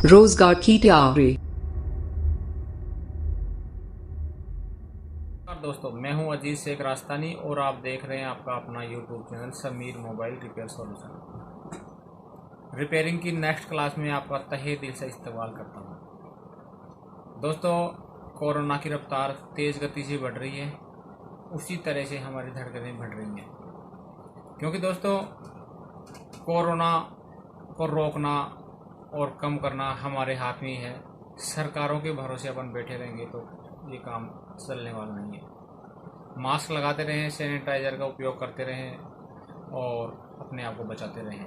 रोजगार की तैयारी। नमस्कार दोस्तों, मैं हूं अजीज शेख रास्तानी और आप देख रहे हैं आपका अपना YouTube channel Sameer mobile repair solution. Repairing की नेक्स्ट क्लास में आपका तहे दिल से इस्तेमाल करता हूं। दोस्तों, कोरोना की रफ्तार तेज़ गति से बढ़ रही है, उसी तरह से हमारी धड़कनें बढ़ रही हैं। क्योंकि दोस्तों, कोरोना को रोकना और कम करना हमारे हाथ में ही है। सरकारों के भरोसे अपन बैठे रहेंगे तो ये काम चलने वाला नहीं है। मास्क लगाते रहें, सैनिटाइज़र का उपयोग करते रहें और अपने आप को बचाते रहें।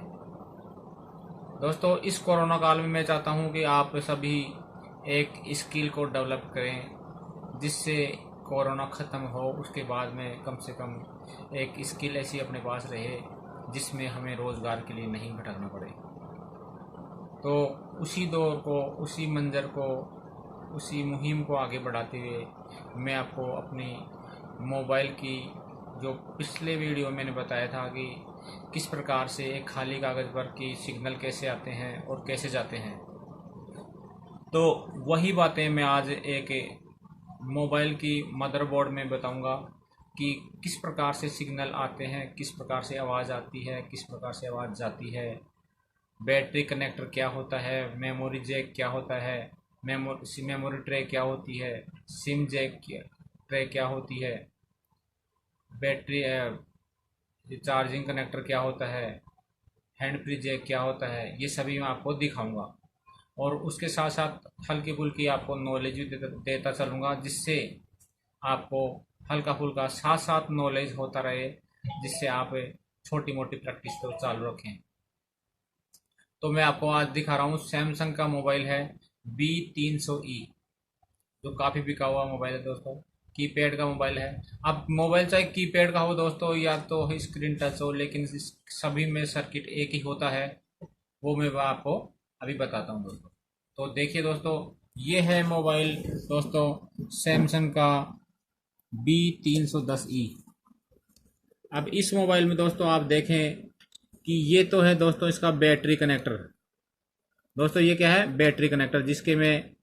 दोस्तों, इस कोरोना काल में मैं चाहता हूं कि आप सभी एक स्किल को डेवलप करें जिससे कोरोना ख़त्म हो, उसके बाद में कम से कम एक स्किल ऐसी अपने पास रहे जिसमें हमें रोज़गार के लिए नहीं भटकना पड़े। तो उसी दौर को, उसी मंजर को, उसी मुहिम को आगे बढ़ाते हुए मैं आपको अपनी मोबाइल की जो पिछले वीडियो मैंने बताया था कि किस प्रकार से एक खाली कागज़ पर की सिग्नल कैसे आते हैं और कैसे जाते हैं, तो वही बातें मैं आज एक मोबाइल की मदरबोर्ड में बताऊंगा कि किस प्रकार से सिग्नल आते हैं, किस प्रकार से आवाज़ आती है, किस प्रकार से आवाज़ जाती है, बैटरी कनेक्टर क्या होता है, मेमोरी जैक क्या होता है, मेमोरी ट्रे क्या होती है, सिम जैक ट्रे क्या होती है, बैटरी चार्जिंग कनेक्टर क्या होता है, हैंड फ्री जैक क्या होता है, ये सभी मैं आपको दिखाऊंगा। और उसके साथ साथ हल्की फुल्की आपको नॉलेज भी देता चलूँगा जिससे आपको हल्का फुल्का साथ साथ नॉलेज होता रहे, जिससे आप छोटी मोटी प्रैक्टिस तो चालू रखें। तो मैं आपको आज दिखा रहा हूँ, सैमसंग का मोबाइल है B300E, जो काफ़ी बिका हुआ मोबाइल है दोस्तों। कीपैड का मोबाइल है। अब मोबाइल चाहे कीपैड का हो दोस्तों या तो स्क्रीन टच हो, लेकिन सभी में सर्किट एक ही होता है, वो मैं आपको अभी बताता हूँ दोस्तों। तो देखिए दोस्तों, ये है मोबाइल दोस्तों सैमसंग का B310E। अब इस मोबाइल में दोस्तों आप देखें कि ये तो है दोस्तों इसका बैटरी कनेक्टर। दोस्तों ये क्या है? बैटरी कनेक्टर, जिसके मैं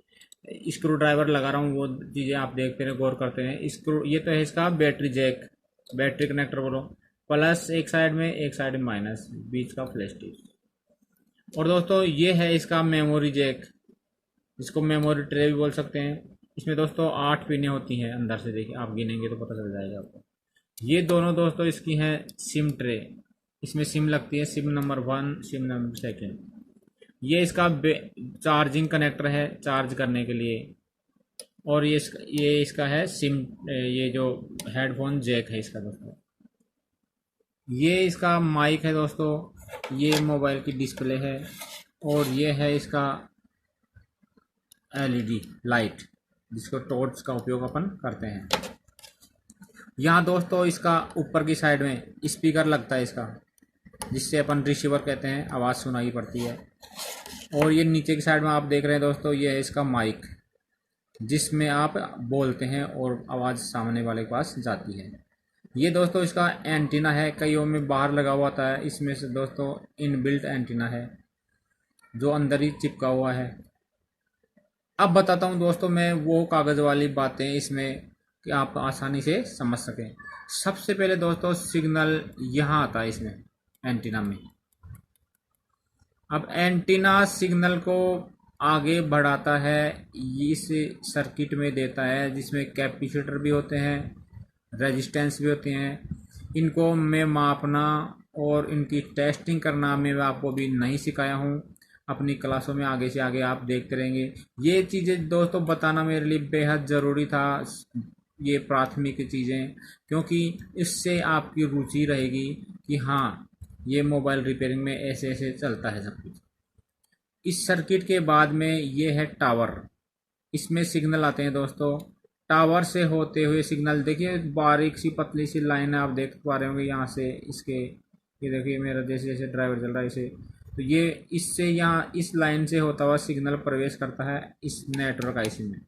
स्क्रू ड्राइवर लगा रहा हूँ, वो चीज़ें आप देखते हैं, गौर करते हैं। स्क्रू, ये तो है इसका बैटरी जैक, बैटरी कनेक्टर बोलो, प्लस एक साइड में, एक साइड में माइनस, बीच का प्लास्टिक। और दोस्तों ये है इसका मेमोरी जैक, जिसको मेमोरी ट्रे भी बोल सकते हैं। इसमें दोस्तों 8 पिनें होती हैं अंदर से, देखिए आप गिनेंगे तो पता चल जाएगा आपको। ये दोनों दोस्तों इसकी हैं सिम ट्रे, इसमें सिम लगती है, सिम नंबर 1, सिम नंबर 2। ये इसका चार्जिंग कनेक्टर है, चार्ज करने के लिए। और ये इसका है सिम, ये जो हेडफोन जैक है इसका दोस्तों। ये इसका माइक है दोस्तों। ये मोबाइल की डिस्प्ले है और ये है इसका LED लाइट, जिसको टॉर्च का उपयोग अपन करते हैं। यहाँ दोस्तों इसका ऊपर की साइड में स्पीकर लगता है इसका, जिससे अपन रिसीवर कहते हैं, आवाज़ सुनाई पड़ती है। और ये नीचे की साइड में आप देख रहे हैं दोस्तों, ये है इसका माइक, जिसमें आप बोलते हैं और आवाज़ सामने वाले के पास जाती है। ये दोस्तों इसका एंटीना है, कईयों में बाहर लगा हुआ था, इसमें से दोस्तों इनबिल्ट एंटीना है जो अंदर ही चिपका हुआ है। अब बताता हूँ दोस्तों मैं वो कागज़ वाली बातें इसमें कि आप आसानी से समझ सकें। सबसे पहले दोस्तों सिग्नल यहाँ आता है इसमें एंटीना में। अब एंटीना सिग्नल को आगे बढ़ाता है, इस सर्किट में देता है, जिसमें कैपेसिटर भी होते हैं, रेजिस्टेंस भी होते हैं। इनको मैं मापना और इनकी टेस्टिंग करना मैं आपको भी नहीं सिखाया हूँ, अपनी क्लासों में आगे से आगे आप देखते रहेंगे। ये चीज़ें दोस्तों बताना मेरे लिए बेहद ज़रूरी था, ये प्राथमिक चीज़ें, क्योंकि इससे आपकी रुचि रहेगी कि हाँ ये मोबाइल रिपेयरिंग में ऐसे ऐसे चलता है सब कुछ। इस सर्किट के बाद में ये है टावर, इसमें सिग्नल आते हैं दोस्तों। टावर से होते हुए सिग्नल, देखिए बारीक सी पतली सी लाइन है, आप देख पा रहे होंगे यहाँ से इसके, ये देखिए मेरा जैसे जैसे ड्राइवर चल रहा है इसे, तो ये इससे यहाँ इस लाइन से होता हुआ सिग्नल प्रवेश करता है इस नेटवर्क आईसी में।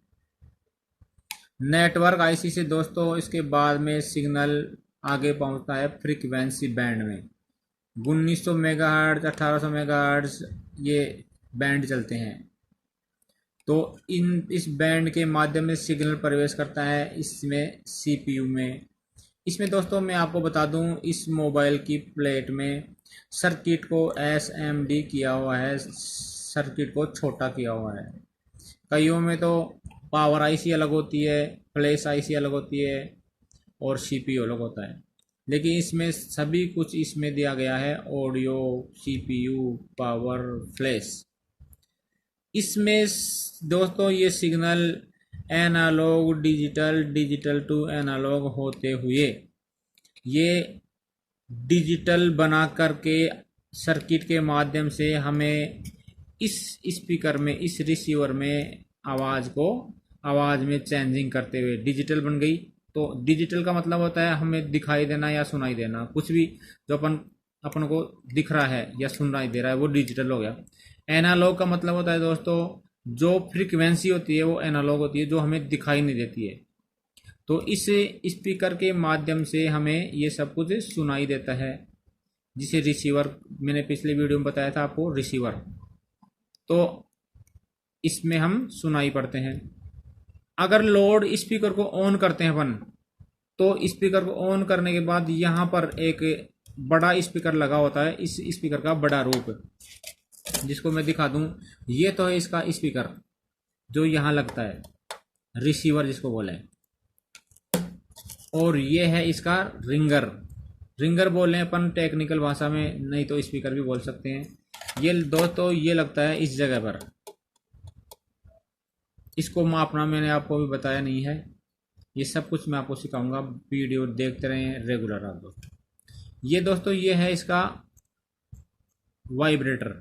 नेटवर्क आईसी से दोस्तों इसके बाद में सिग्नल आगे पहुंचता है फ्रीक्वेंसी बैंड में। 1900 मेगाहर्ट्ज, 1800 मेगाहर्ट्ज ये बैंड चलते हैं। तो इस बैंड के माध्यम से सिग्नल प्रवेश करता है इसमें सीपीयू में। इसमें दोस्तों मैं आपको बता दूं, इस मोबाइल की प्लेट में सर्किट को एसएमडी किया हुआ है, सर्किट को छोटा किया हुआ है। कईयों में तो पावर आईसी अलग होती है, फ्लैश आईसी अलग होती है और सीपीयू अलग होता है, लेकिन इसमें सभी कुछ इसमें दिया गया है, ऑडियो, सीपीयू, पावर, फ्लैश। इसमें दोस्तों ये signal analog digital, digital to analog होते हुए ये डिजिटल बना करके सर्किट के माध्यम से हमें इस स्पीकर में, इस रिसीवर में आवाज़ में चेंजिंग करते हुए डिजिटल बन गई। तो डिजिटल का मतलब होता है हमें दिखाई देना या सुनाई देना, कुछ भी जो अपन को दिख रहा है या सुनाई दे रहा है वो डिजिटल हो गया। एनालॉग का मतलब होता है दोस्तों जो फ्रीक्वेंसी होती है वो एनालॉग होती है, जो हमें दिखाई नहीं देती है। तो इस स्पीकर के माध्यम से हमें ये सब कुछ सुनाई देता है, जिसे रिसीवर, मैंने पिछले वीडियो में बताया था आपको रिसीवर, तो इसमें हम सुनाई पड़ते हैं। अगर लोड स्पीकर को ऑन करते हैं अपन, तो स्पीकर को ऑन करने के बाद यहाँ पर एक बड़ा स्पीकर लगा होता है, इस स्पीकर का बड़ा रूप, जिसको मैं दिखा दूं। ये तो है इसका स्पीकर जो यहाँ लगता है, रिसीवर जिसको बोले, और ये है इसका रिंगर। रिंगर बोले अपन टेक्निकल भाषा में, नहीं तो स्पीकर भी बोल सकते हैं। ये दोस्तों ये लगता है इस जगह पर, इसको मापना मैंने आपको भी बताया नहीं है, ये सब कुछ मैं आपको सिखाऊंगा, वीडियो देखते रहें रेगुलर आप दोस्तों। ये दोस्तों ये है इसका वाइब्रेटर,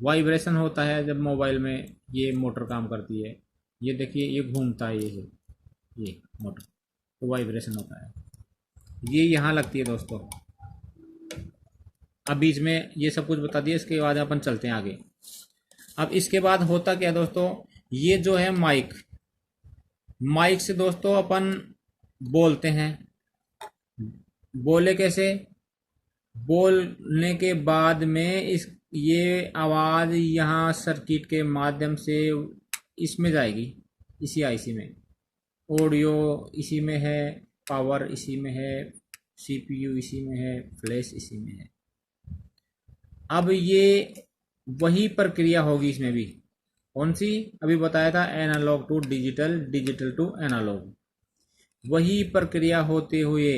वाइब्रेशन होता है जब मोबाइल में ये मोटर काम करती है। ये देखिए ये घूमता है, ये मोटर, तो वाइब्रेशन होता है। ये यहाँ लगती है दोस्तों। अब बीच में ये सब कुछ बता दिया, इसके बाद अपन चलते हैं आगे। अब इसके बाद होता क्या दोस्तों, ये जो है माइक, माइक से दोस्तों अपन बोलते हैं। बोले कैसे, बोलने के बाद में ये आवाज़ यहाँ सर्किट के माध्यम से इसमें जाएगी, इसी आईसी में। ऑडियो इसी में है, पावर इसी में है, सीपीयू इसी में है, फ्लैश इसी में है। अब ये वही प्रक्रिया होगी इसमें भी, कौन सी अभी बताया था, analog to digital, digital to analog. वही प्रक्रिया होते हुए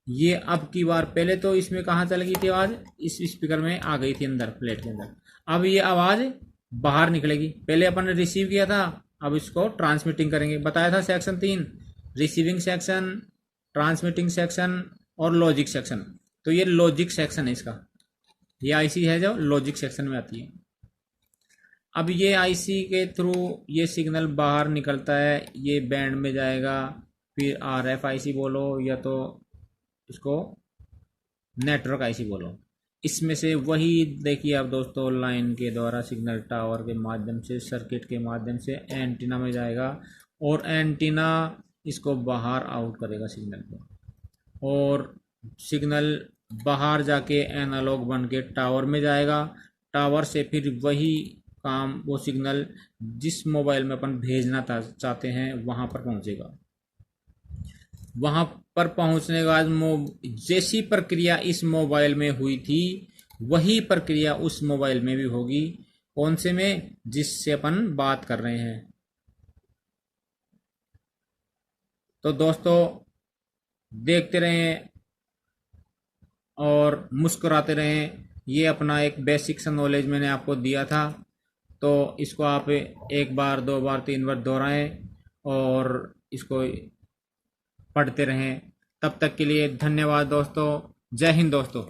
ये अब की बार, पहले तो इसमें कहाँ चल गई थी आवाज़, इस स्पीकर में आ गई थी अंदर प्लेट के अंदर। अब ये आवाज़ बाहर निकलेगी। पहले अपन ने रिसीव किया था, अब इसको ट्रांसमिटिंग करेंगे। बताया था section 3, receiving section, transmitting section और लॉजिक सेक्शन। तो ये लॉजिक सेक्शन है इसका, ये आईसी है जो लॉजिक सेक्शन में आती है। अब ये आईसी के थ्रू ये सिग्नल बाहर निकलता है, ये बैंड में जाएगा, फिर आरएफ आईसी बोलो या तो इसको नेटवर्क आईसी बोलो। इसमें से वही देखिए आप दोस्तों, लाइन के द्वारा सिग्नल टावर के माध्यम से, सर्किट के माध्यम से एंटीना में जाएगा, और एंटीना इसको बाहर आउट करेगा सिग्नल को, और सिग्नल बाहर जाके एनालॉग बन के टावर में जाएगा। टावर से फिर वही काम, वो सिग्नल जिस मोबाइल में अपन भेजना चाहते हैं वहाँ पर पहुँचेगा। वहाँ पर पहुँचने के बाद जैसी प्रक्रिया इस मोबाइल में हुई थी वही प्रक्रिया उस मोबाइल में भी होगी। कौन से में, जिससे अपन बात कर रहे हैं। तो दोस्तों देखते रहें और मुस्कुराते रहें। ये अपना एक बेसिक सा नॉलेज मैंने आपको दिया था, तो इसको आप एक बार, 2 बार, 3 बार दोहराएं और इसको पढ़ते रहें। तब तक के लिए धन्यवाद दोस्तों। जय हिंद दोस्तों।